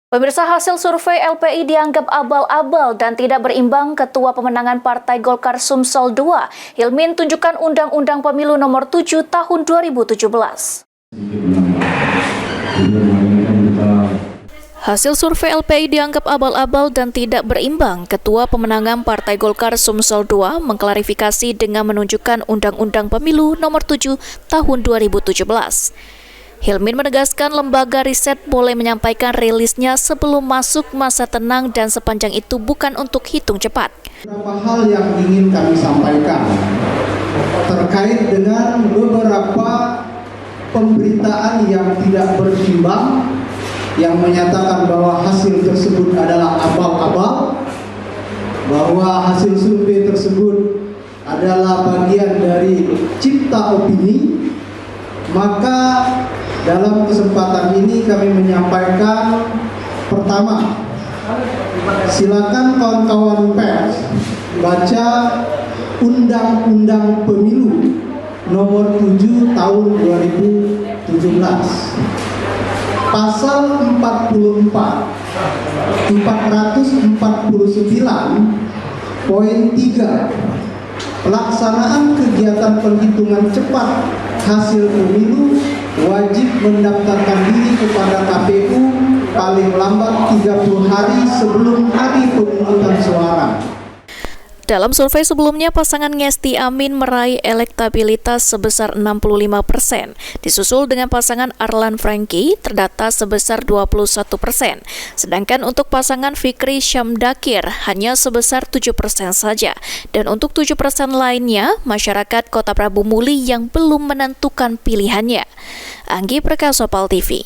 Pemirsa, hasil survei LPI dianggap abal-abal dan tidak berimbang. Ketua Pemenangan Partai Golkar Sumsel II, Hilmin, tunjukkan Undang-Undang Pemilu Nomor 7 Tahun 2017. Hasil survei LPI dianggap abal-abal dan tidak berimbang. Ketua Pemenangan Partai Golkar Sumsel II mengklarifikasi dengan menunjukkan Undang-Undang Pemilu Nomor 7 Tahun 2017. Hilmin menegaskan lembaga riset boleh menyampaikan rilisnya sebelum masuk masa tenang dan sepanjang itu bukan untuk hitung cepat. Beberapa hal yang ingin kami sampaikan terkait dengan beberapa pemberitaan yang tidak berimbang yang menyatakan bahwa hasil tersebut adalah abal-abal, bahwa hasil survei tersebut adalah bagian dari cipta opini. Maka dalam kesempatan ini kami menyampaikan, pertama, silakan kawan-kawan pers baca Undang-Undang Pemilu Nomor 7 Tahun 2017. Pasal 449 poin 3, pelaksanaan kegiatan penghitungan cepat hasil pemilu wajib mendaftarkan diri kepada KPU paling lambat 30 hari sebelum hari pemungutan suara. Dalam survei sebelumnya, pasangan Ngesti Amin meraih elektabilitas sebesar 65%, disusul dengan pasangan Arlan Franky terdata sebesar 21%, sedangkan untuk pasangan Fikri Syamdakir hanya sebesar 7% saja, dan untuk 7% lainnya, masyarakat Kota Prabu Muli yang belum menentukan pilihannya. Anggi Prakasa, PAL TV.